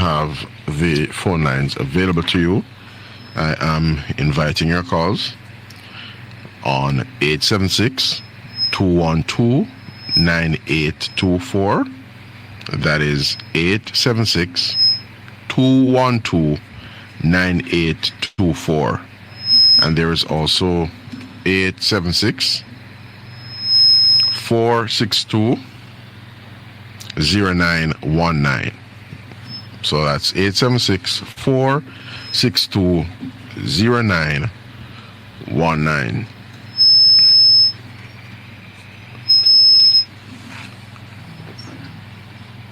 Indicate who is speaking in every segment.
Speaker 1: have the phone lines available to you. I am inviting your calls on 876-212-9824. That is 876-212-9824. And there is also 876-462-0919. So that's 876-462-0919.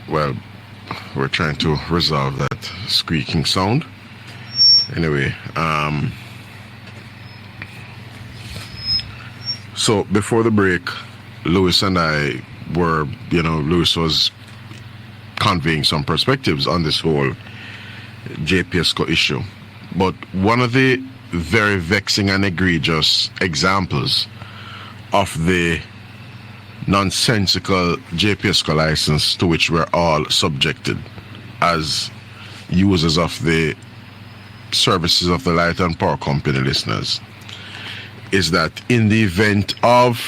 Speaker 1: Well, we're trying to resolve that squeaking sound. Anyway, so before the break, Lewis and I were, Lewis was conveying some perspectives on this whole JPSCO issue. But one of the very vexing and egregious examples of the nonsensical JPSCO license to which we're all subjected as users of the services of the Light and Power Company, listeners, is that in the event of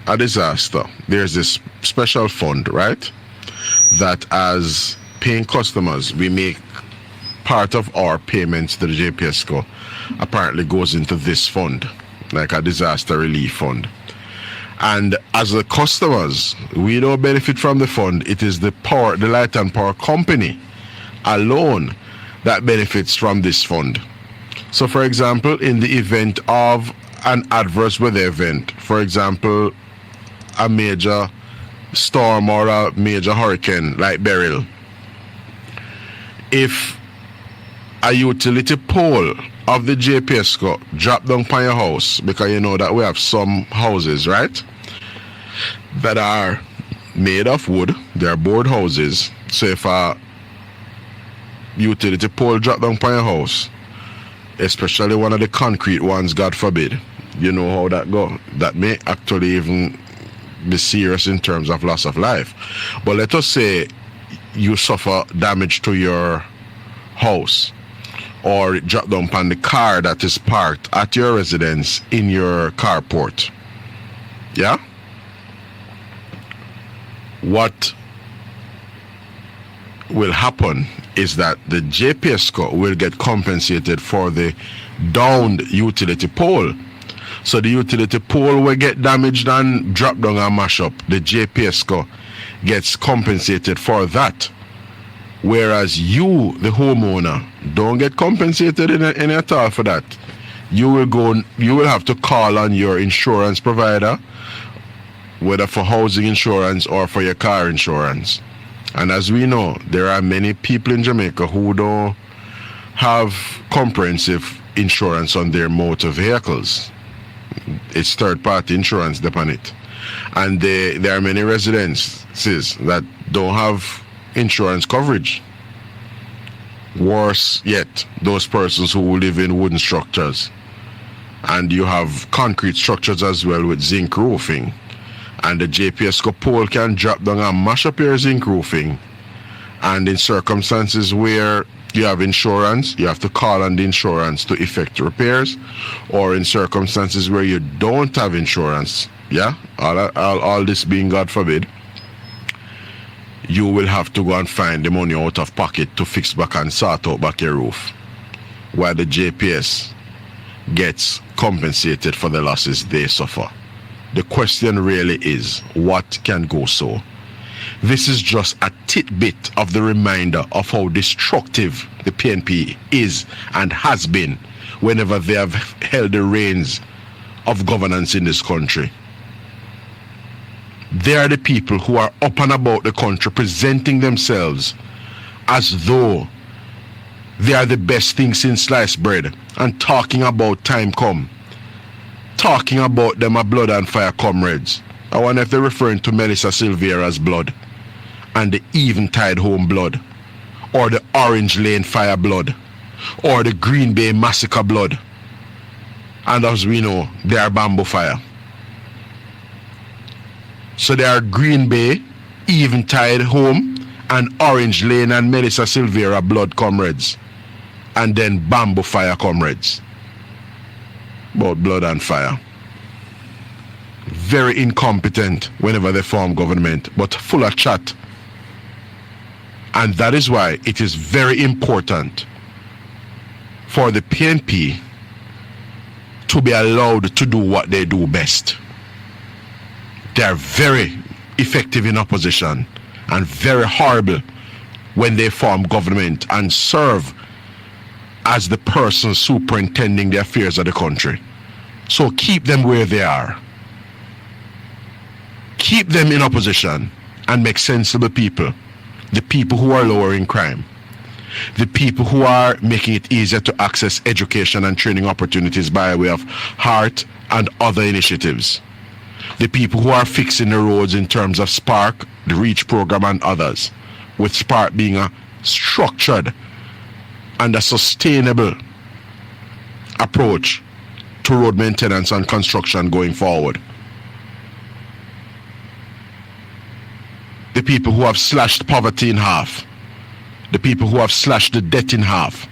Speaker 1: a disaster, there's this special fund, right? That as paying customers, we make part of our payments to the JPSCO apparently goes into this fund, like a disaster relief fund. And as the customers, we don't benefit from the fund. It is the Light and Power Company alone that benefits from this fund. So for example, in the event of an adverse weather event, for example, a major storm or a major hurricane like Beryl, if a utility pole of the JPSCO drop down upon your house, because you know that we have some houses, right, that are made of wood, they're board houses. So if a utility pole drop down upon your house, especially one of the concrete ones, God forbid, you know how that go. That may actually even be serious in terms of loss of life. But let us say you suffer damage to your house, or it drop down upon the car that is parked at your residence in your carport. Yeah? What will happen is that the JPSCO will get compensated for the downed utility pole. So the utility pole will get damaged and drop down and mash up. The JPSCO gets compensated for that. Whereas you, the homeowner, don't get compensated in at all for that. You will have to call on your insurance provider, whether for housing insurance or for your car insurance. And as we know, there are many people in Jamaica who don't have comprehensive insurance on their motor vehicles. It's third-party insurance upon it. And there are many residences that don't have insurance coverage. Worse yet, those persons who live in wooden structures. And you have concrete structures as well with zinc roofing. And the JPSCO pole can drop down and mash up your zinc roofing. And in circumstances where you have insurance, you have to call on the insurance to effect repairs. Or in circumstances where you don't have insurance, yeah, all this being God forbid, you will have to go and find the money out of pocket to fix back and sort out back your roof, while the JPS gets compensated for the losses they suffer. The question really is, what can go so? This is just a tidbit of the reminder of how destructive the PNP is and has been whenever they have held the reins of governance in this country. They are the people who are up and about the country presenting themselves as though they are the best thing since sliced bread and talking about time come. Talking about them are blood and fire comrades. I wonder if they're referring to Melissa Silvera's blood and the Eventide Home blood, or the Orange Lane fire blood, or the Green Bay massacre blood. And as we know, they are bamboo fire. So they are Green Bay, Eventide Home, and Orange Lane and Melissa Silvera blood comrades, and then Bamboo Fire comrades. About blood and fire. Very incompetent whenever they form government, but full of chat. And that is why it is very important for the PNP to be allowed to do what they do best. They are very effective in opposition and very horrible when they form government and serve as the person superintending the affairs of the country. So keep them where they are. Keep them in opposition and make sensible people. The people who are lowering crime. The people who are making it easier to access education and training opportunities by way of HEART and other initiatives. The people who are fixing the roads in terms of Spark, the REACH program and others, with Spark being a structured and a sustainable approach to road maintenance and construction going forward. The people who have slashed poverty in half, the people who have slashed the debt in half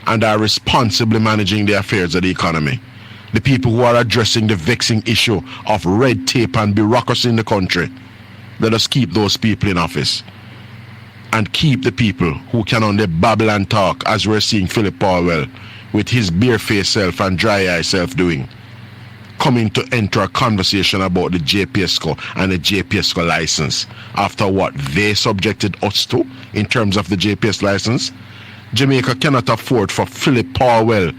Speaker 1: and are responsibly managing the affairs of the economy, the people who are addressing the vexing issue of red tape and bureaucracy in the country. Let us keep those people in office and keep the people who can only babble and talk, as we're seeing Philip Powell with his bare-faced self and dry-eye self doing, coming to enter a conversation about the JPSCO and the JPSCO license after what they subjected us to in terms of the JPS license. Jamaica cannot afford for Philip Powell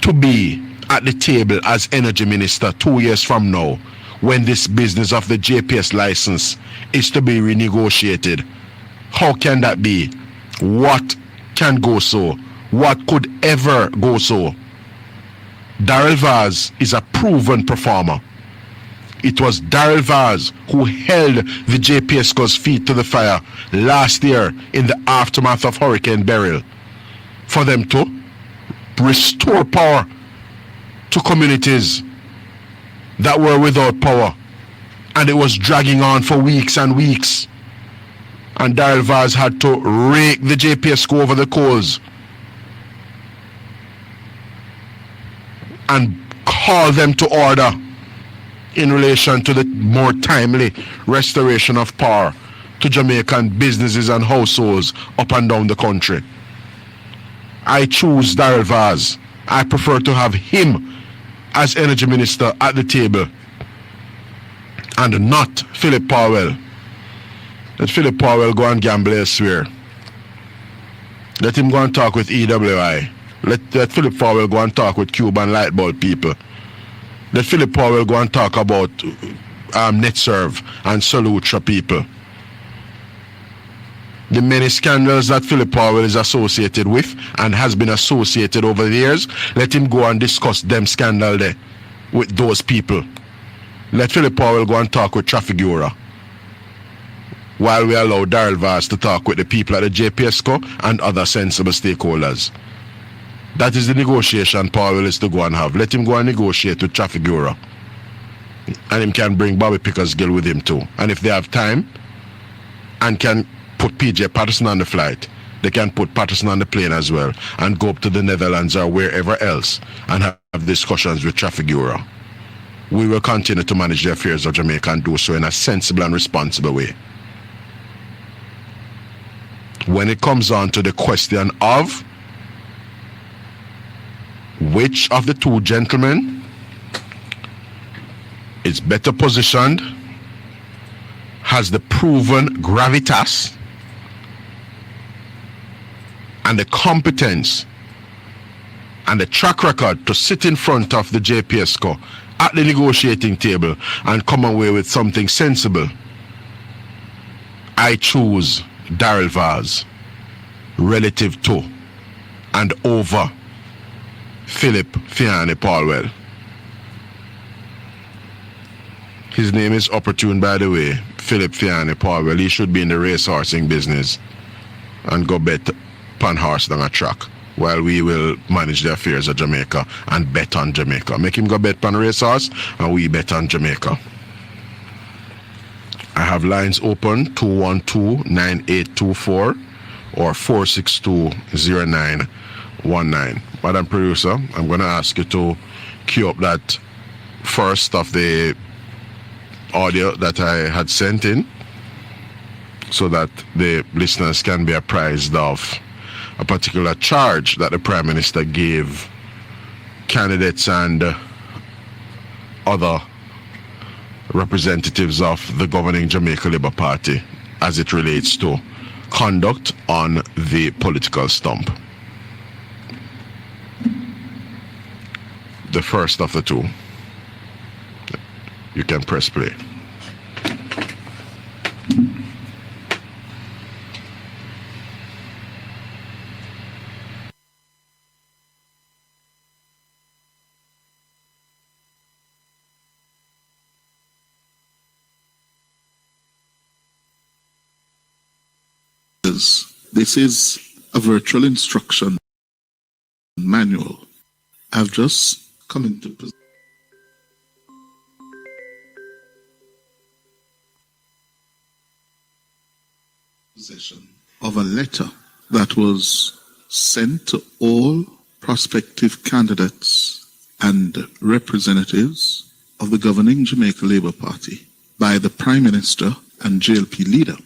Speaker 1: to be at the table as energy minister 2 years from now when this business of the JPS license is to be renegotiated. How can that be? What can go so? What could ever go so? Darrell Vaz is a proven performer. It was Darrell Vaz who held the JPSCO's feet to the fire last year in the aftermath of Hurricane Beryl for them to restore power to communities that were without power, and it was dragging on for weeks and weeks, and Darrell Vaz had to rake the JPSCO over the coals and call them to order in relation to the more timely restoration of power to Jamaican businesses and households up and down the country. I choose Darrell Vaz. I prefer to have him as energy minister at the table and not Philip Powell. Let Philip Powell go and gamble elsewhere. Let him go and talk with EWI. Let Philip Powell go and talk with Cuban light bulb people. Let Philip Powell go and talk about NetServe and Solutra people. The many scandals that Philip Powell is associated with and has been associated over the years, let him go and discuss them scandal there with those people. Let Philip Powell go and talk with Trafigura, while we allow Darrell Vaz to talk with the people at the JPSCO and other sensible stakeholders. That is the negotiation Powell is to go and have. Let him go and negotiate with Trafigura. And him can bring Bobby Pickersgill with him too. And if they have time and can put PJ Patterson on the flight, they can put Patterson on the plane as well and go up to the Netherlands or wherever else and have discussions with Trafigura. We will continue to manage the affairs of Jamaica and do so in a sensible and responsible way. When it comes on to the question of which of the two gentlemen is better positioned, has the proven gravitas and the competence and the track record to sit in front of the JPSCO at the negotiating table and come away with something sensible, I choose Darrell Vaz relative to and over Philip Fiani Powell. His name is opportune, by the way, Philip Fiani Powell. He should be in the racehorsing business and go bet pan horse down a track while we will manage the affairs of Jamaica and bet on Jamaica. Make him go bet pan racehorse and we bet on Jamaica. I have lines open 212-9824 or 462-0919. Madam Producer, I'm going to ask you to cue up that first of the audio that I had sent in so that the listeners can be apprised of a particular charge that the Prime Minister gave candidates and other representatives of the governing Jamaica Labour Party as it relates to conduct on the political stump. The first of the two. You can press play.
Speaker 2: This is a virtual instruction manual. I've just come into possession of a letter that was sent to all prospective candidates and representatives of the governing Jamaica Labour Party by the Prime Minister and JLP leader.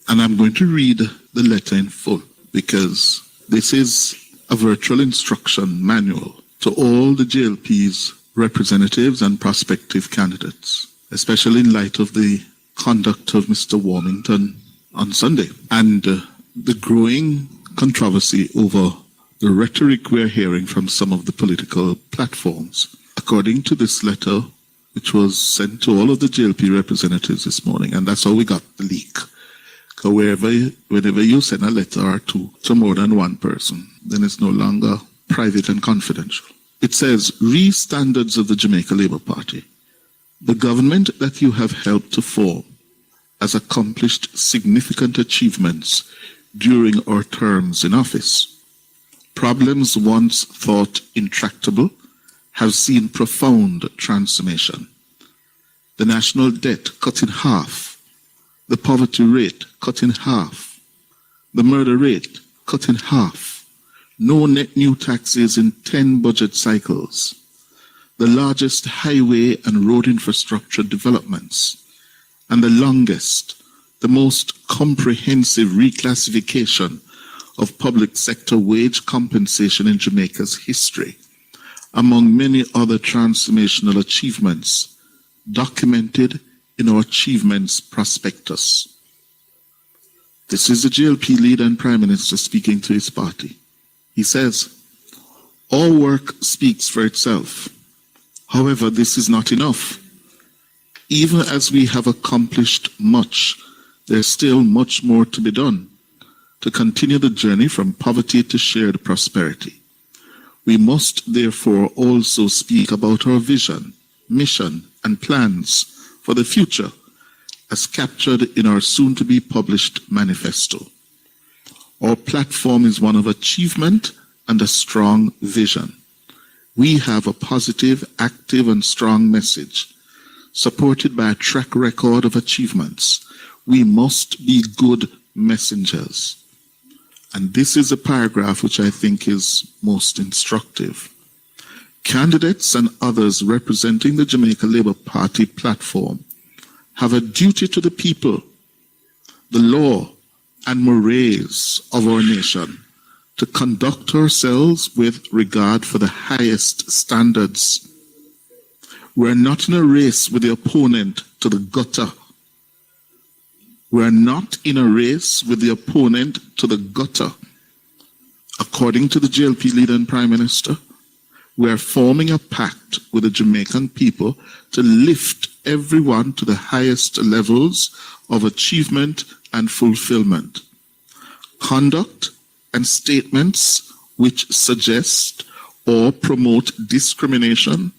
Speaker 2: And I'm going to read the letter in full because this is a virtual instruction manual to all the JLP's representatives and prospective candidates, especially in light of the conduct of Mr. Warmington on Sunday and the growing controversy over the rhetoric we're hearing from some of the political platforms. According to this letter, which was sent to all of the JLP representatives this morning, and that's how we got the leak. Whenever you send a letter to more than one person, then it's no longer private and confidential. It says, standards of the Jamaica Labour Party. The government that you have helped to form has accomplished significant achievements during our terms in office. Problems once thought intractable have seen profound transformation. The national debt cut in half. The poverty rate cut in half. The murder rate cut in half. No net new taxes in 10 budget cycles. The largest highway and road infrastructure developments. And the longest, the most comprehensive reclassification of public sector wage compensation in Jamaica's history, among many other transformational achievements documented in our achievements prospectus. This is the JLP leader and Prime Minister speaking to his party. He says, "Our work speaks for itself. However, this is not enough. Even as we have accomplished much, there's still much more to be done to continue the journey from poverty to shared prosperity. We must therefore also speak about our vision, mission, and plans for the future as captured in our soon-to-be published manifesto. Our platform is one of achievement and a strong vision. We have a positive, active, and strong message, supported by a track record of achievements. We must be good messengers." And this is a paragraph which I think is most instructive. Candidates and others representing the Jamaica Labour Party platform have a duty to the people, the law, and mores of our nation to conduct ourselves with regard for the highest standards. We're not in a race with the opponent to the gutter. We're not in a race with the opponent to the gutter. According to the JLP leader and Prime Minister, we are forming a pact with the Jamaican people to lift everyone to the highest levels of achievement and fulfillment. Conduct and statements which suggest or promote discrimination,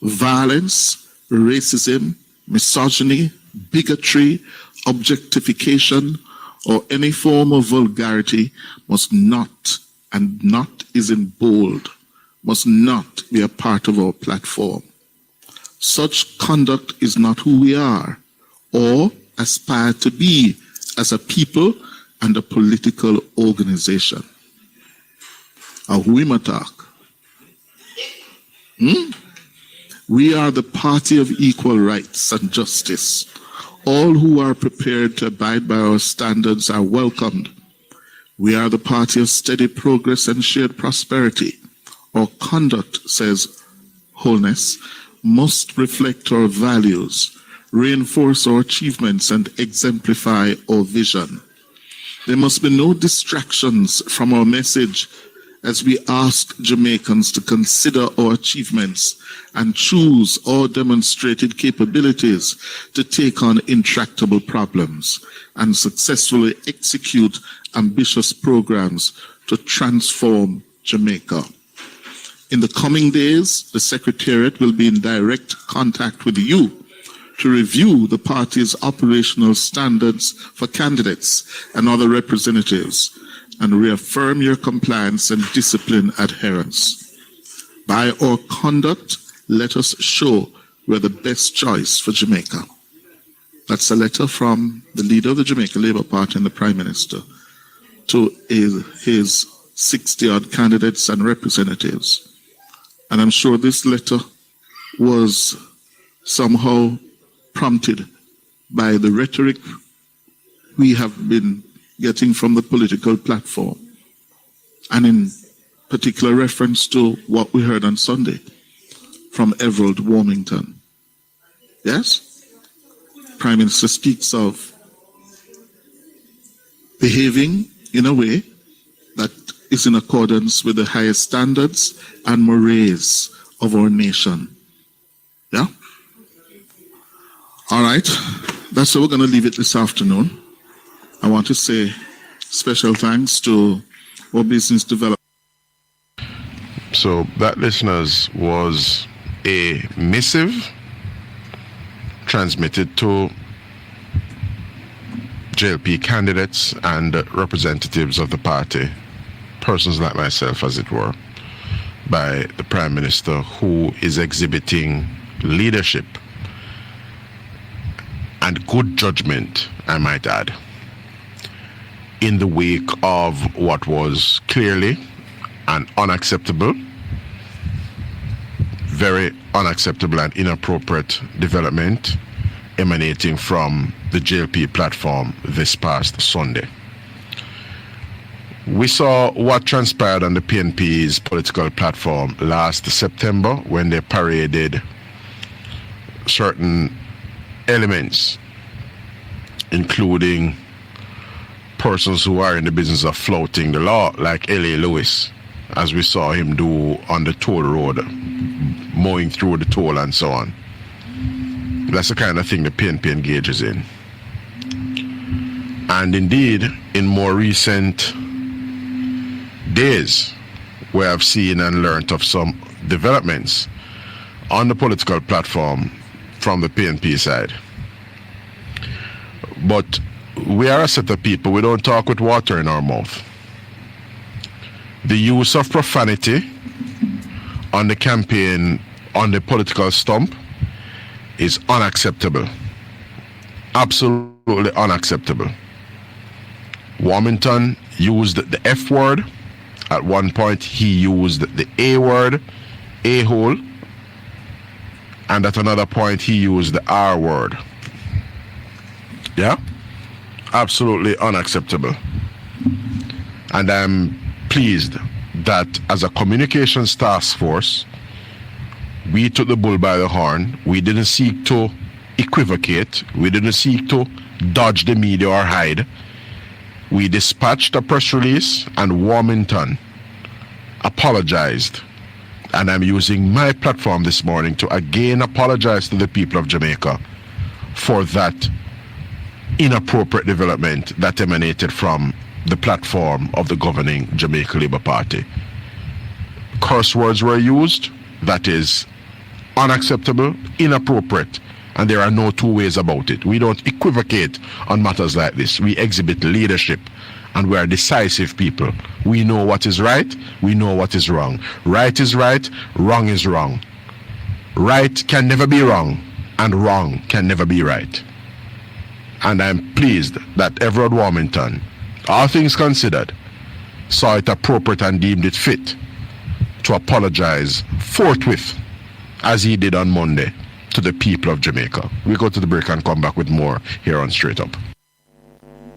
Speaker 2: violence, racism, misogyny, bigotry, objectification, or any form of vulgarity must not, and not is in bold, must not be a part of our platform. Such conduct is not who we are or aspire to be as a people and a political organization. A Huimatak. We are the party of equal rights and justice. All who are prepared to abide by our standards are welcomed. We are the party of steady progress and shared prosperity. Our conduct, says Holness, must reflect our values, reinforce our achievements, and exemplify our vision. There must be no distractions from our message as we ask Jamaicans to consider our achievements and choose our demonstrated capabilities to take on intractable problems and successfully execute ambitious programs to transform Jamaica. In the coming days, the Secretariat will be in direct contact with you to review the party's operational standards for candidates and other representatives and reaffirm your compliance and discipline adherence. By our conduct, let us show we're the best choice for Jamaica. That's a letter from the leader of the Jamaica Labour Party and the Prime Minister to his 60-odd candidates and representatives. And I'm sure this letter was somehow prompted by the rhetoric we have been getting from the political platform, and in particular reference to what we heard on Sunday from Everald Warmington. Yes? Prime Minister speaks of behaving in a way that is in accordance with the highest standards and mores of our nation. Yeah? All right. That's how we're going to leave it this afternoon. I want to say special thanks to our business development.
Speaker 1: So that, listeners, was a missive transmitted to JLP candidates and representatives of the party, persons like myself, as it were, by the Prime Minister, who is exhibiting leadership and good judgment, I might add, in the wake of what was clearly an unacceptable, very unacceptable and inappropriate development emanating from the JLP platform this past Sunday. We saw what transpired on the PNP's political platform last September when they paraded certain elements, including persons who are in the business of flouting the law, like L.A. Lewis, as we saw him do on the toll road, mowing through the toll and so on. That's the kind of thing the PNP engages in. And indeed, in more recent days, we have seen and learnt of some developments on the political platform from the PNP side. But we are a set of people, we don't talk with water in our mouth. The use of profanity on the campaign, on the political stump, is unacceptable. Absolutely unacceptable. Warmington used the F word. At one point, he used the A word, a-hole. And at another point, he used the R word. Yeah? Absolutely unacceptable. And I'm pleased that as a communications task force, we took the bull by the horn. We didn't seek to equivocate. We didn't seek to dodge the media or hide. We dispatched a press release, and Warmington apologized. And I'm using my platform this morning to again apologize to the people of Jamaica for that inappropriate development that emanated from the platform of the governing Jamaica Labour Party. Curse words were used. That is unacceptable, inappropriate, and there are no two ways about it. We don't equivocate on matters like this. We exhibit leadership, and we are decisive people. We know what is right, we know what is wrong. Right is right, wrong is wrong. Right can never be wrong, and wrong can never be right. And I'm pleased that Everard Warmington, all things considered, saw it appropriate and deemed it fit to apologize forthwith, as he did on Monday, to the people of Jamaica. We go to the break and come back with more here on Straight Up.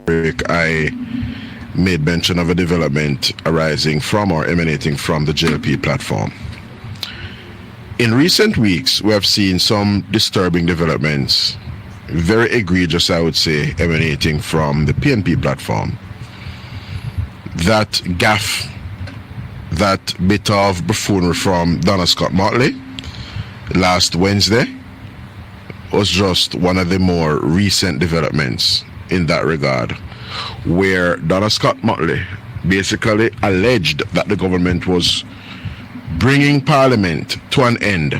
Speaker 1: I made mention of a development arising from or emanating from the JLP platform. In recent weeks, we have seen some disturbing developments, very egregious, I would say, emanating from the PNP platform. That gaffe, that bit of buffoonery from Donna Scott Motley last Wednesday was just one of the more recent developments in that regard, where Donna Scott Motley basically alleged that the government was bringing Parliament to an end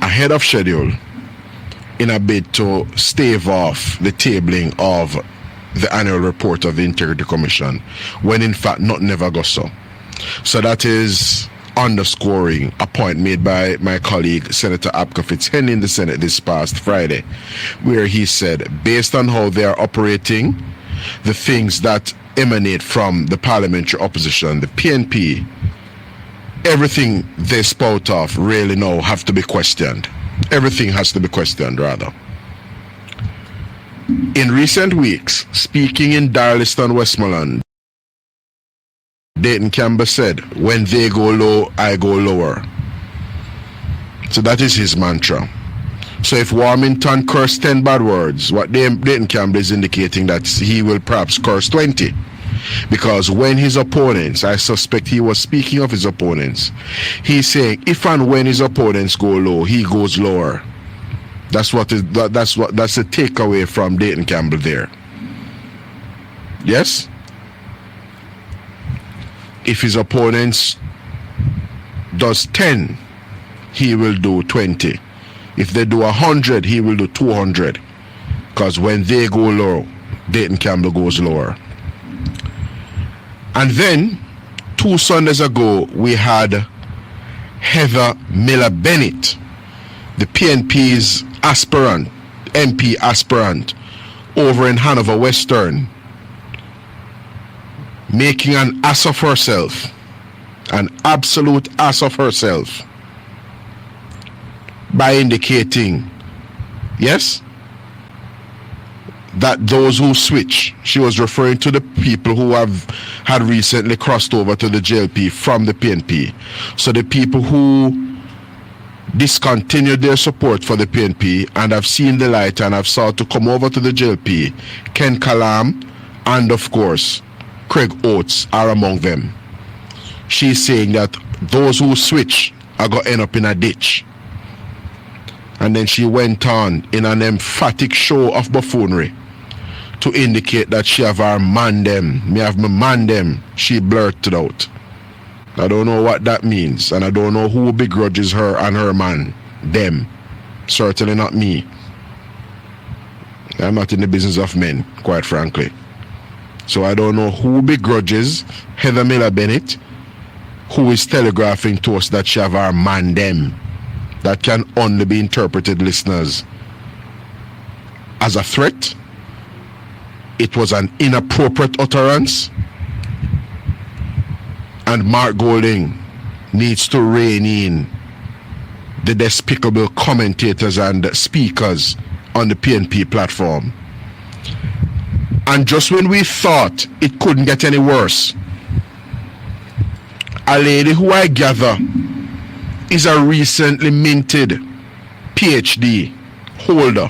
Speaker 1: ahead of schedule in a bid to stave off the tabling of the annual report of the Integrity Commission, when in fact nothing ever goes so. So that is underscoring a point made by my colleague Senator Abka Fitzhenry in the Senate this past Friday, where he said, based on how they are operating, the things that emanate from the parliamentary opposition, the PNP, everything they spout off really now have to be questioned. Everything has to be questioned, rather. In recent weeks, speaking in Darliston, Westmoreland, Dayton Campbell said, when they go low, I go lower. So that is his mantra. So if Warmington cursed 10 bad words, what Dayton Campbell is indicating that he will perhaps curse 20. Because when his opponents, I suspect he was speaking of his opponents, he's saying if and when his opponents go low, he goes lower. That's the takeaway from Dayton Campbell there. Yes? If his opponents does 10, he will do 20. If they do 100, he will do 200. Because when they go low, Dayton Campbell goes lower. And then, 2 Sundays ago, we had Heather Miller Bennett, the PNP's aspirant, MP aspirant, over in Hanover Western, making an ass of herself, an absolute ass of herself, by indicating, yes, that those who switch, she was referring to the people who had recently crossed over to the JLP from the PNP. So the people who discontinued their support for the PNP and have seen the light and have sought to come over to the JLP, Ken Kalam and of course Craig Oates are among them. She's saying that those who switch are going to end up in a ditch. And then she went on in an emphatic show of buffoonery to indicate that she have her man them. Me have my man them, she blurted out. I don't know what that means, and I don't know who begrudges her and her man, them. Certainly not me. I'm not in the business of men, quite frankly. So I don't know who begrudges Heather Miller Bennett, who is telegraphing to us that she have her man them. That can only be interpreted, listeners, as a threat. It was an inappropriate utterance, and Mark Golding needs to rein in the despicable commentators and speakers on the PNP platform. And just when we thought it couldn't get any worse, a lady who I gather is a recently minted PhD holder.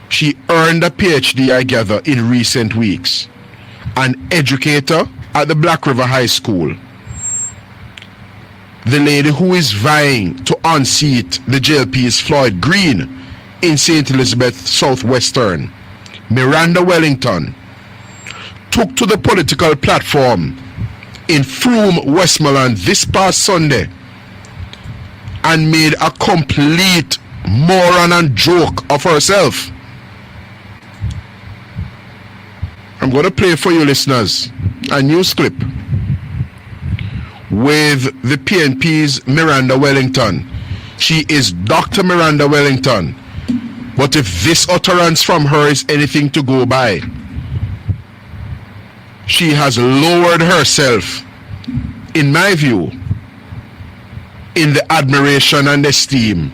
Speaker 1: She earned a PhD, I gather, in recent weeks. An educator at the Black River High School. The lady who is vying to unseat the JLP's Floyd Green in St. Elizabeth Southwestern, Miranda Wellington, took to the political platform in Frome, Westmoreland this past Sunday and made a complete moron and joke of herself. I'm going to play for you, listeners, a news clip with the PNP's Miranda Wellington. She is Dr. Miranda Wellington, But if this utterance from her is anything to go by, she has lowered herself, in my view, in the admiration and esteem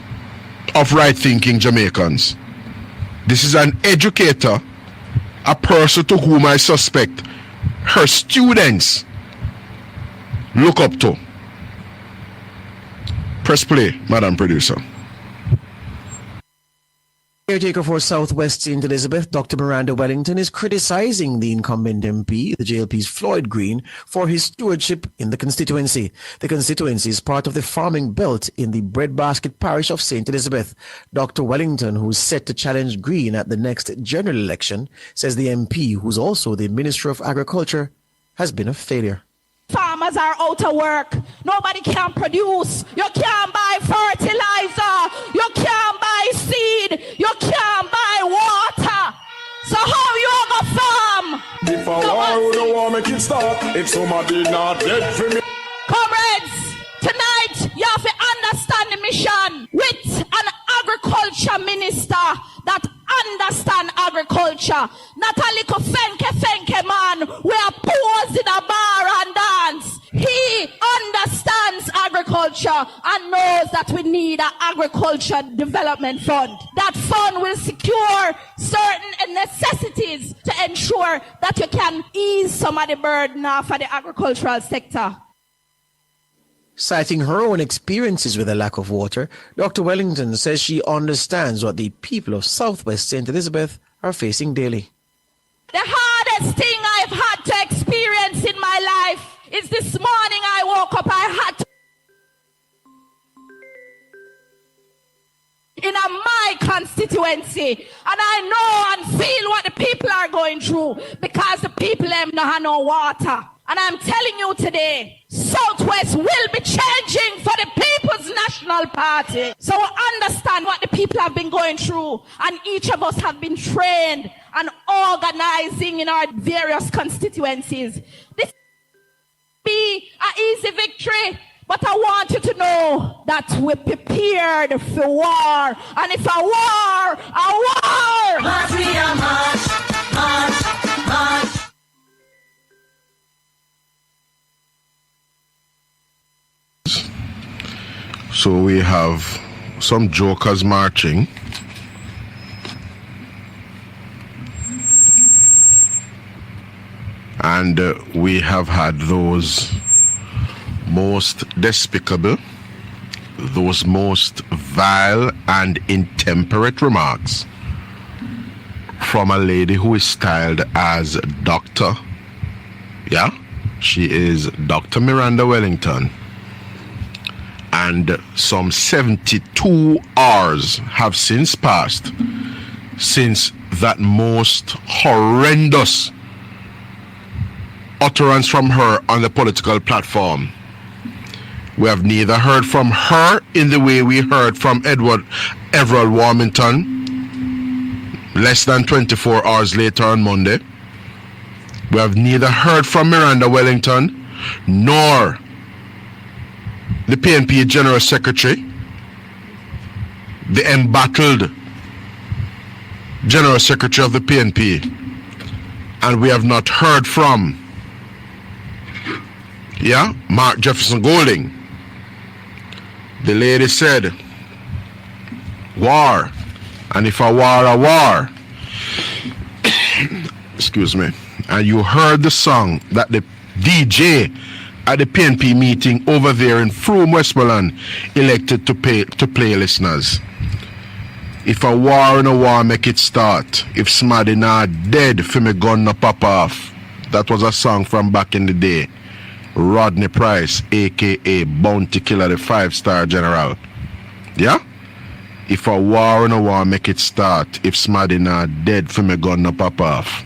Speaker 1: of right-thinking Jamaicans. This is an educator, a person to whom I suspect her students look up to. Press play, Madam Producer.
Speaker 3: Caretaker for Southwest St. Elizabeth, Dr. Miranda Wellington, is criticizing the incumbent MP, the JLP's Floyd Green, for his stewardship in the constituency. The constituency is part of the farming belt in the breadbasket parish of St. Elizabeth. Dr. Wellington, who is set to challenge Green at the next general election, says the MP, who's also the Minister of Agriculture, has been a failure.
Speaker 4: Farmers are out of work. Nobody can produce. You can't buy fertilizer. You can't buy seed. You can't buy water. So how you go farm?
Speaker 5: If I war, don't want make it stop. If somebody not dead for me.
Speaker 4: Comrades, tonight you have to understand the mission with an agriculture minister that understand agriculture. Not a little fenke man we are posed in a bar and dance. He understands agriculture and knows that we need an agriculture development fund. That fund will secure certain necessities to ensure that you can ease some of the burden off of the agricultural sector.
Speaker 3: Citing her own experiences with the lack of water, Dr. Wellington says she understands what the people of Southwest St. Elizabeth are facing daily.
Speaker 4: The hardest thing I've had to experience in my life is this morning I woke up, I had to in my constituency, and I know and feel what the people are going through because the people them don't have no water. And I'm telling you today, Southwest will be changing for the People's National Party. So understand what the people have been going through, and each of us have been trained and organizing in our various constituencies. This will be an easy victory, but I want you to know that we're prepared for war. And if a war, a war!
Speaker 6: March, we are march, march, march.
Speaker 1: So we have some jokers marching. And we have had those most despicable, those most vile and intemperate remarks from a lady who is styled as Dr. Yeah, she is Dr. Miranda Wellington. And some 72 hours have since passed since that most horrendous utterance from her on the political platform. We have neither heard from her in the way we heard from Everald Warmington less than 24 hours later on Monday. We have neither heard from Miranda Wellington nor the PNP General Secretary, the embattled General Secretary of the PNP, and we have not heard from Mark Jefferson Golding. The lady said, war, and if a war, excuse me, and you heard the song that the DJ at the PNP meeting over there in Frome, Westmoreland, elected to play, listeners. If a war and a war make it start, if somebody not dead for me gun no pop off. That was a song from back in the day. Rodney Price, aka Bounty Killer, the 5-star general. Yeah? If a war and a war make it start, if somebody not dead for me gun no pop off.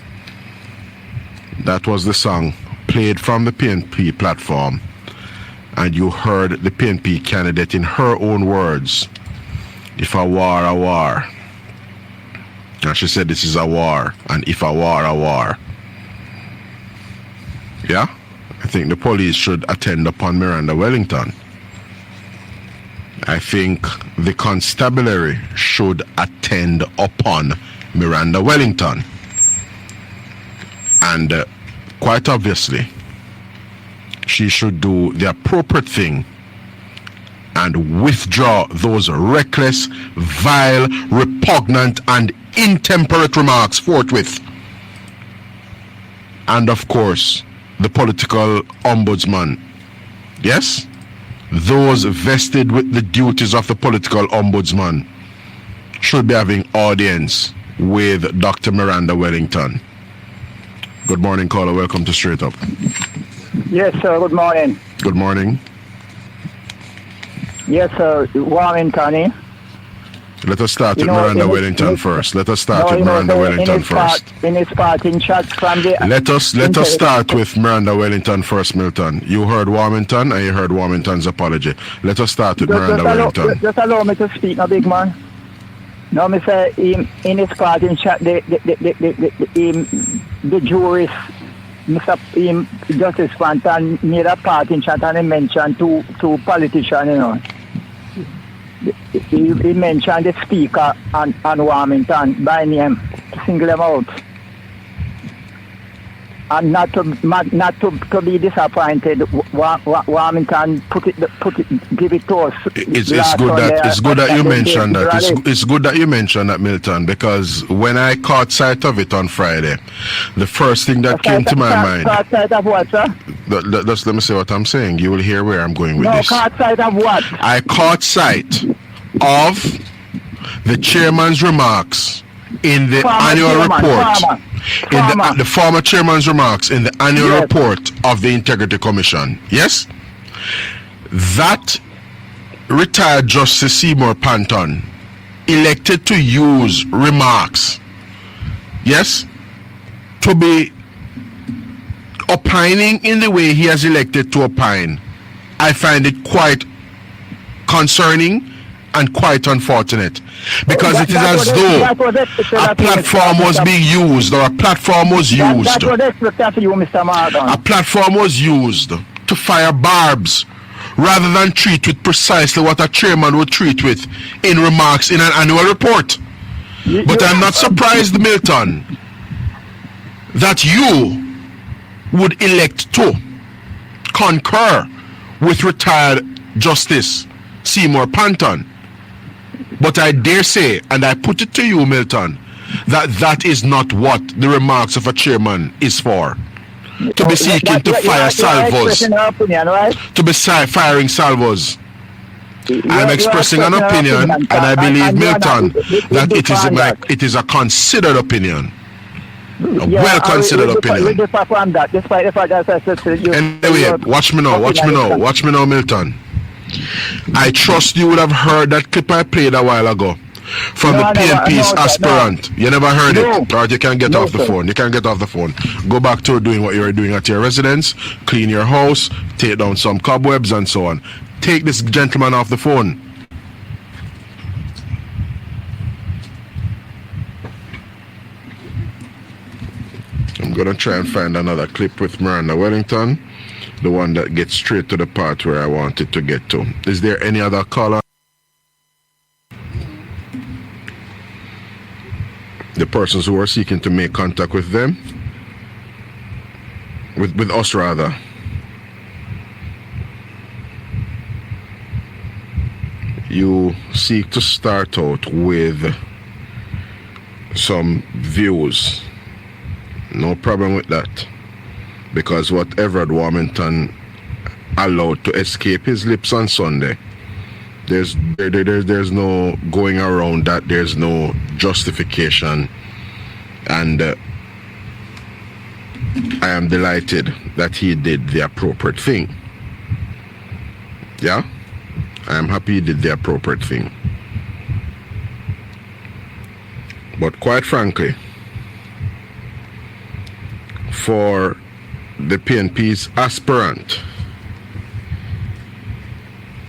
Speaker 1: That was the song played from the PNP platform, and you heard the PNP candidate in her own words, if a war, a war. And she said this is a war, and if a war, a war. Yeah? I think the police should attend upon Miranda Wellington. I think the constabulary should attend upon Miranda Wellington. And quite obviously, she should do the appropriate thing and withdraw those reckless, vile, repugnant, and intemperate remarks forthwith. And of course, the political ombudsman. Yes? Those vested with the duties of the political ombudsman should be having audience with Dr. Miranda Wellington. Good morning, caller. Welcome to Straight Up.
Speaker 7: Yes, sir. Good morning.
Speaker 1: Good morning.
Speaker 7: Yes, sir. Warren Tony.
Speaker 1: Let us start with Miranda Wellington first. Let us start with Miranda Wellington first.
Speaker 7: In his parting shot from the...
Speaker 1: Let us start with Miranda Wellington first, Milton. You heard Warmington and you heard Warmington's apology. Let us start with Miranda Wellington.
Speaker 7: Just allow me to speak, no big man. No, me say in his parting shot, the jurist, Mr. Justice Fantan, made a parting shot and he mentioned two politicians, you know. He mentioned the speaker and Warmington by name, to single them out. And not to be disappointed, Warmington give it to us.
Speaker 1: It's good that you mentioned that. It's good that you mentioned that, Milton, because when I caught sight of it on Friday, the first thing that came to my mind.
Speaker 7: Caught sight of what, sir?
Speaker 1: Let me say what I'm saying. You will hear where I'm going with this.
Speaker 7: Caught sight of what?
Speaker 1: I caught sight of the chairman's remarks in the annual report. The former chairman's remarks in the annual report of the Integrity Commission. Yes? That retired Justice Seymour Panton elected to use remarks, yes, to be opining in the way he has elected to opine. I find it quite concerning and quite unfortunate, because it is as though a platform was being used, or a platform was used. A platform was used to fire barbs rather than treat with precisely what a chairman would treat with in remarks in an annual report. But I'm not surprised, Milton, that you would elect to concur with retired Justice Seymour Panton. But I dare say, and I put it to you, Milton, that is not what the remarks of a chairman is for. To be seeking to fire salvos. To be firing salvos. I'm expressing an opinion, and I believe, Milton, that it is a considered opinion. A well-considered opinion. Anyway, watch me now, Milton. I trust you would have heard that clip I played a while ago from the PNP's aspirant. You never heard it, or you can get off the phone. You can get off the phone. Go back to doing what you were doing at your residence, clean your house, take down some cobwebs and so on. Take this gentleman off the phone. I'm going to try and find another clip with Miranda Wellington. The one that gets straight to the part where I wanted to get to. Is there any other caller? The persons who are seeking to make contact with them? With us, rather. You seek to start out with some views. No problem with that. Because whatever Warmington allowed to escape his lips on Sunday, there's no going around that. There's no justification, and I am delighted that he did the appropriate thing. Yeah, I am happy he did the appropriate thing. But quite frankly, for the PNP's aspirant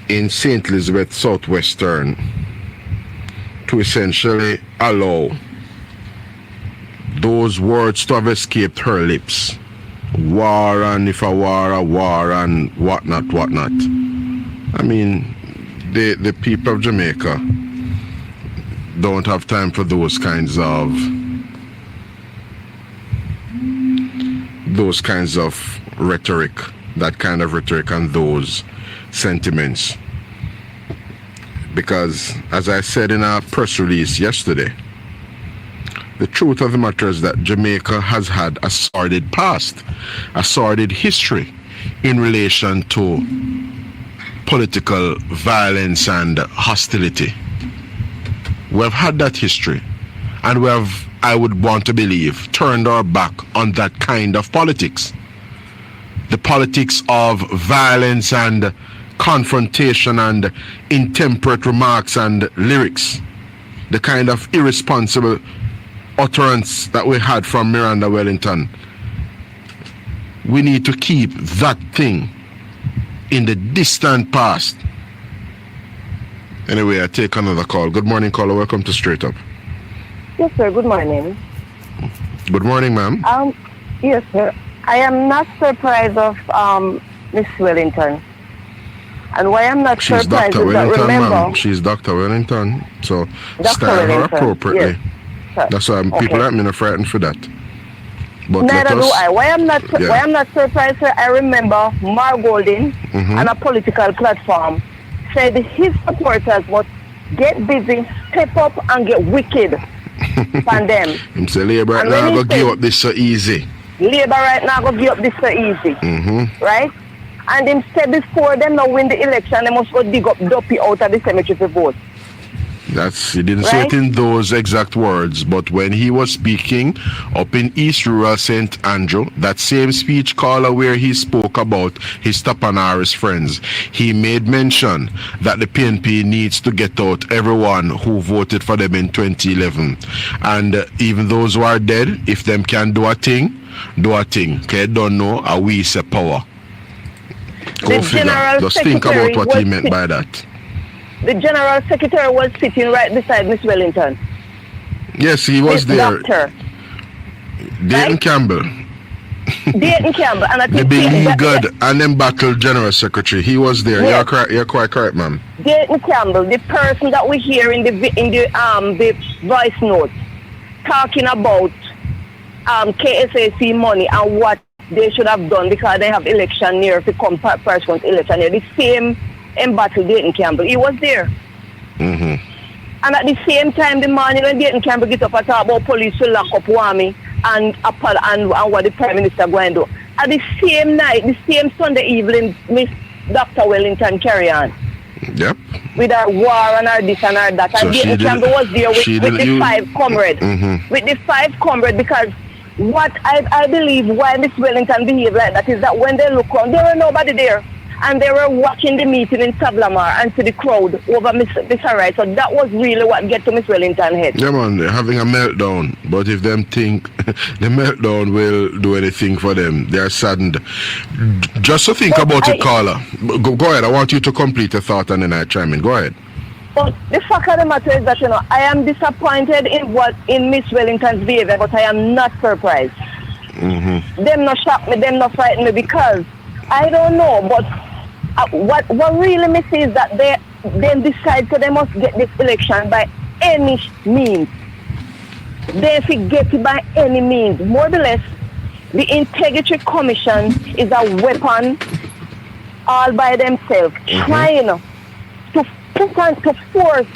Speaker 1: in St. Elizabeth Southwestern to essentially allow those words to have escaped her lips, war and if a war and whatnot. I mean, the people of Jamaica don't have time for those kinds of rhetoric, that kind of rhetoric and those sentiments. Because, as I said in a press release yesterday, the truth of the matter is that Jamaica has had a sordid past, a sordid history in relation to political violence and hostility. We have had that history, and we have, I would want to believe, turned our back on that kind of politics. The politics of violence and confrontation and intemperate remarks and lyrics. The kind of irresponsible utterance that we had from Miranda Wellington. We need to keep that thing in the distant past. Anyway, I take another call. Good morning, caller. Welcome to Straight Up.
Speaker 8: Yes, sir. Good morning.
Speaker 1: Good morning, ma'am.
Speaker 8: Yes, sir. I am not surprised of Miss Wellington. And why I'm not
Speaker 1: She's
Speaker 8: surprised
Speaker 1: Dr.
Speaker 8: is that
Speaker 1: Wellington,
Speaker 8: remember...
Speaker 1: ma'am. She's Dr. Wellington. So
Speaker 8: Dr.
Speaker 1: style her
Speaker 8: Wellington,
Speaker 1: appropriately.
Speaker 8: yes. Sir.
Speaker 1: That's why people like me not frightened for that. But
Speaker 8: Neither do I. Why I'm not surprised, sir, I remember Mark Golding on a political platform said his supporters must get busy, step up and get wicked from them.
Speaker 1: Him say Labour right now go give up this so easy.
Speaker 8: Labour right now go give up this so easy. Right? And him said before them now win the election, they must go dig up Duppy out of the cemetery to vote.
Speaker 1: He didn't say it in those exact words, but when he was speaking up in East Rural St. Andrew, that same speech caller where he spoke about his Tapanaris friends, he made mention that the PNP needs to get out everyone who voted for them in 2011. And even those who are dead, if them can do a thing, do a thing. Okay, don't know, we say power. Go figure. Just think about what he meant by that.
Speaker 8: The General Secretary was sitting right beside Miss Wellington.
Speaker 1: Yes, he was there.
Speaker 8: Doctor.
Speaker 1: Dayton Campbell.
Speaker 8: Dayton Campbell. And I
Speaker 1: the
Speaker 8: think
Speaker 1: beleaguered and embattled General Secretary. He was there. Yes. You're quite correct, ma'am.
Speaker 8: Dayton Campbell, the person that we hear in the voice note, talking about KSAC money and what they should have done because they have election near to come first election near. The same embattled Dayton Campbell. He was there. And at the same time, the morning when Dayton Campbell get up and talk about police will lock up Wami and what the Prime Minister going to do. At the same night, the same Sunday evening, Miss Dr. Wellington carry on.
Speaker 1: Yep.
Speaker 8: With her war and her this and her that. And Dayton Campbell was there with the 5 comrades. With the 5 comrades, because what I believe why Miss Wellington behaved like that is that when they look around, there were nobody there. And they were watching the meeting in Tablamar and to the crowd over Miss Wright. So that was really what get to Miss Wellington's head.
Speaker 1: Yeah, man, they're having a meltdown. But if them think the meltdown will do anything for them, they're saddened. Just to think about it, caller. Go ahead. I want you to complete the thought and then I chime in. Go ahead.
Speaker 8: But the fact of the matter is that, I am disappointed in Miss Wellington's behavior, but I am not surprised. Them not shock me, them not frighten me, because I don't know, but what really me see is that they decide that they must get this election by any means. They forget it by any means. More or less, the Integrity Commission is a weapon all by themselves, trying to force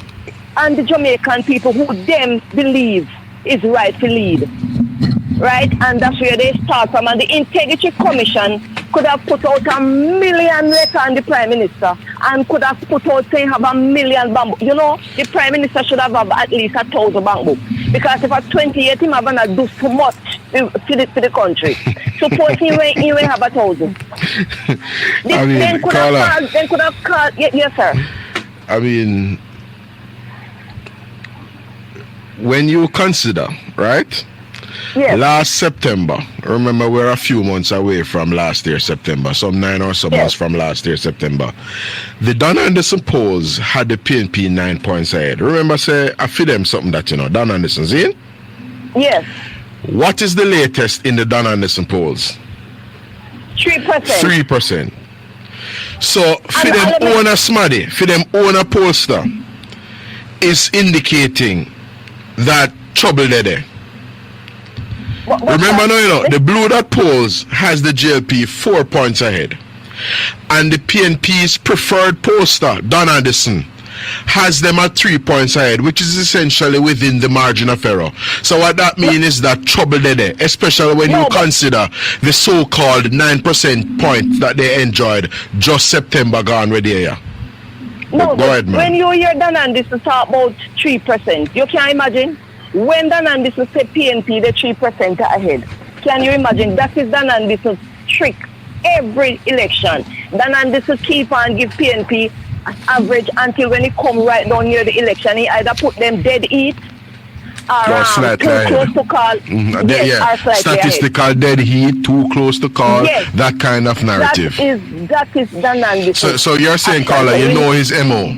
Speaker 8: on the Jamaican people who them believe is right to lead. Right? And that's where they start from. And the Integrity Commission could have put out 1 million letter on the Prime Minister and could have put out saying have 1 million bamboo. The Prime Minister should have at least 1,000 bamboo. Because if at 28 him have not do so much for the country. Suppose he will have 1,000. Then could have called. Yes, sir.
Speaker 1: I mean, when you consider, right?
Speaker 8: Yes.
Speaker 1: Last September, remember we're a few months away from last year September, some 9 or so months from last year September. The Don Anderson polls had the PNP 9 points ahead. Remember, I feel them something that Don Anderson's in?
Speaker 8: Yes.
Speaker 1: What is the latest in the Don Anderson polls?
Speaker 8: 3%.
Speaker 1: 3%. So for them own a smaddy, for them own a pollster, is indicating that trouble there. Remember now, the blue dot polls has the JLP 4 points ahead. And the PNP's preferred pollster, Don Anderson, has them at 3 points ahead, which is essentially within the margin of error. So what that means is that trouble there, especially when you consider the so-called 9% point that they enjoyed just September gone with the year.
Speaker 8: No,
Speaker 1: go ahead, man.
Speaker 8: When you hear Dan Anderson talk about 3%, you can imagine when Dan Anderson say PNP, the 3% ahead. Can you imagine? That is Dan Anderson's trick. Every election, Dan Anderson keep on give PNP as average until when he come right down near the election, he either put them dead heat or too close to call.
Speaker 1: Statistical dead heat, too close to call. Yes. That kind of narrative.
Speaker 8: That is Dan Anderson.
Speaker 1: So you're saying, caller, you know his MO?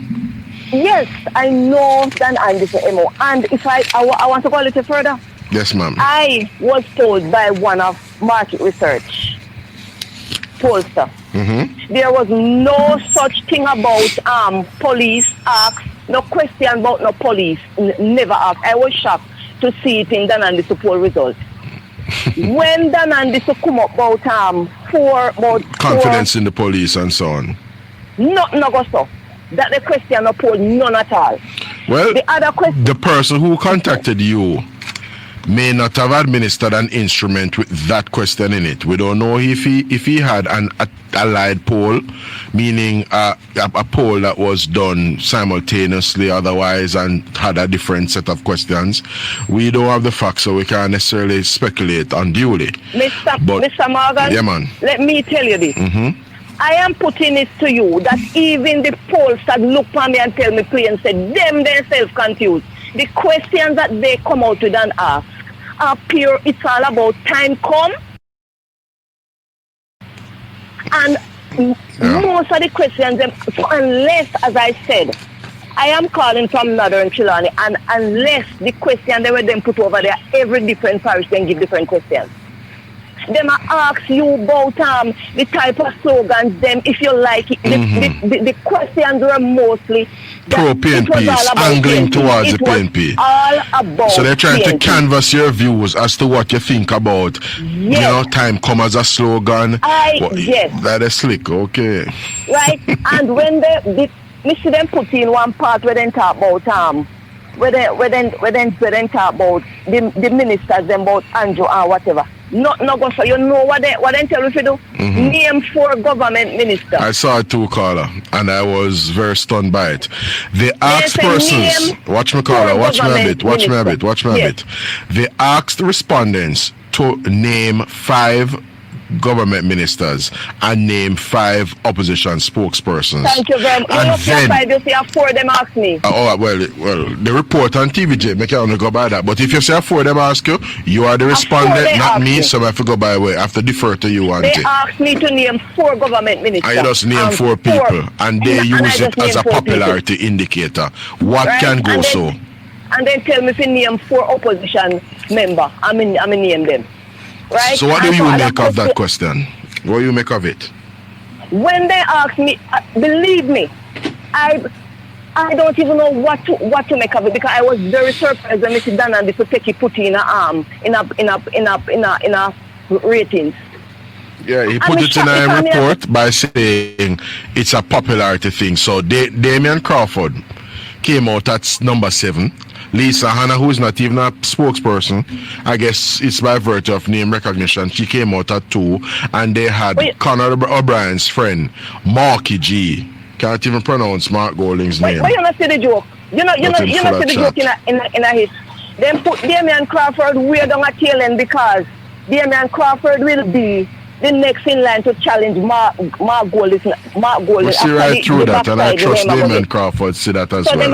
Speaker 8: Yes, I know Dan Anderson MO. And if I want to go a little further.
Speaker 1: Yes, ma'am.
Speaker 8: I was told by one of market research pollster. There was no such thing about police ask, no question about no police, never asked. I was shocked to see it in Dan Anderson poll result. When Dan Anderson come up about
Speaker 1: confidence in the police and so on.
Speaker 8: No go so. That the question no poll, none at all.
Speaker 1: Well,
Speaker 8: the other question,
Speaker 1: the person who contacted you may not have administered an instrument with that question in it. We don't know if he had an allied poll, meaning a poll that was done simultaneously otherwise and had a different set of questions. We don't have the facts, so we can't necessarily speculate unduly.
Speaker 8: Mr. Morgan,
Speaker 1: yeah, man.
Speaker 8: Let me tell you this. I am putting it to you that even the pollsters look at me and tell me plain and say them themselves confused. The questions that they come out with and ask are pure, it's all about time come. And most of the questions, unless, as I said, I am calling from Northern Trelawney, and unless the question they were then put over there, every different parish then give different questions. Them ask you about the type of slogans, them if you like it. The questions were mostly
Speaker 1: pro-PNP, angling towards the PNP.
Speaker 8: All about
Speaker 1: so they're trying
Speaker 8: PNP.
Speaker 1: to canvass your views as to what you think about, you know, time come as a slogan.
Speaker 8: Yes.
Speaker 1: That is slick, okay.
Speaker 8: Right, and when me see them put in one part where they talk about where they talk about the ministers, them about Andrew and whatever. No go so you know what they tell you to do? Name 4 government ministers.
Speaker 1: I saw it too, caller, and I was very stunned by it. They asked persons, watch me caller, watch me a bit. They asked respondents to name 5 government ministers and name 5 opposition spokespersons.
Speaker 8: Thank you very much.
Speaker 1: And then,
Speaker 8: 5, you see 4 them ask me.
Speaker 1: well, the report on TVJ, make you only go by that. But if you say 4 them ask you, you are the respondent, not me, so I have to go by way. I have to defer to you, Auntie.
Speaker 8: They asked me to name 4 government ministers.
Speaker 1: I just name 4 people, and they use it as a popularity indicator. What can go so?
Speaker 8: And then tell me if you name 4 opposition member. I mean name them. Right?
Speaker 1: So what do you make of that question? What do you make of it?
Speaker 8: When they ask me, believe me, I don't even know what to make of it, because I was very surprised when Mr. Dan and Mr. Teki put in a ratings.
Speaker 1: Yeah, he put it in a report by saying it's a popularity thing. So Damian Crawford came out at number 7. Lisa Hanna, who is not even a spokesperson, I guess it's by virtue of name recognition, she came out at 2, and they had Conor O'Brien's friend, Marky G. Can't even pronounce Mark Golding's name.
Speaker 8: But you not see the joke. You not see the joke in a hit. Then put Damian Crawford way down a tail end, because Damian Crawford will be the next in line to challenge Mark Golding.
Speaker 1: We see right through that, and I trust Damian Crawford see that as well.
Speaker 8: So they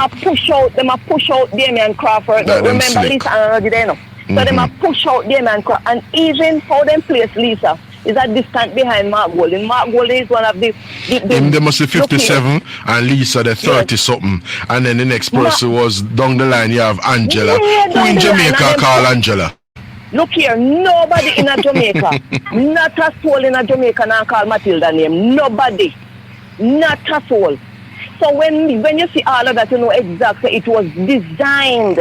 Speaker 8: might push out Damian Crawford. Remember Lisa already there now. So they might push out Damian Crawford, and even how them place Lisa is a distant behind Mark Golding. Mark Golding is one of the
Speaker 1: they must be 57 and Lisa the 30 something, and then the next person was down the line. You have Angela, who in Jamaica call Angela.
Speaker 8: Look here, nobody in a Jamaica, not a soul in a Jamaica now call Matilda name. Nobody. not a soul. So when you see all of that, you know exactly it was designed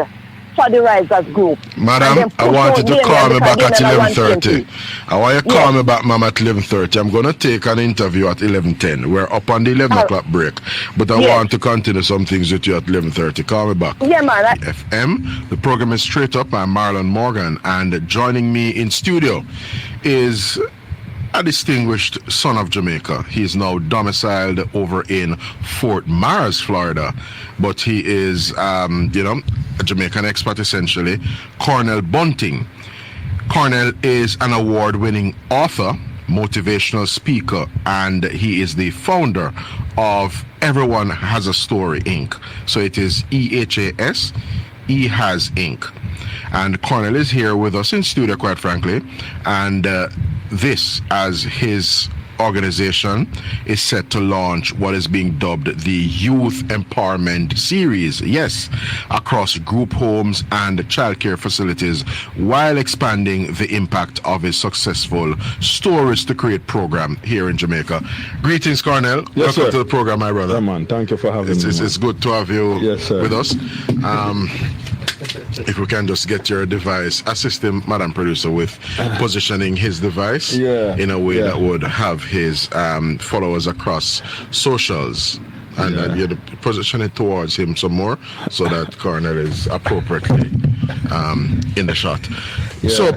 Speaker 8: for the Risers group.
Speaker 1: Madam, I want you to call me back at 11:30. I want you to call me back, ma'am, at 11:30. I'm going to take an interview at 11:10. We're up on the 11 o'clock break. But I want to continue some things with you at 11:30. Call me back.
Speaker 8: Yeah, man.
Speaker 1: FM. The program is Straight Up. I'm Marlon Morgan. And joining me in studio is a distinguished son of Jamaica. He is now domiciled over in Fort Myers, Florida, but he is, a Jamaican expert essentially. Cornell Bunting. Cornell is an award-winning author, motivational speaker, and he is the founder of Everyone Has a Story, Inc. So it is EHAS, EHAS, Inc. And Cornell is here with us in studio, quite frankly, and this, as his organization, is set to launch what is being dubbed the Youth Empowerment Series, yes, across group homes and childcare facilities, while expanding the impact of his successful Stories to Create program here in Jamaica. Greetings, Cornell.
Speaker 9: Yes,
Speaker 1: welcome
Speaker 9: sir.
Speaker 1: to the program, my brother.
Speaker 9: Yeah, man. Thank you for having me.
Speaker 1: It's good to have you with us. If we can just get your device, assist him, Madam Producer, with positioning his device in a way that would have his followers across socials. And you position it towards him some more so that Cornell is appropriately in the shot. So,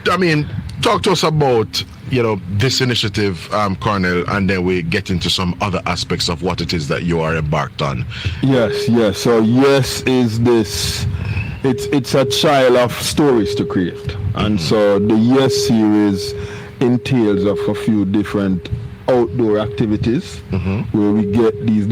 Speaker 1: I mean, talk to us about this initiative, Cornel, and then we get into some other aspects of what it is that you are embarked on.
Speaker 9: Yes. So yes is this. It's a child of Stories to Create, and so the Yes series entails of a few different outdoor activities where we get these different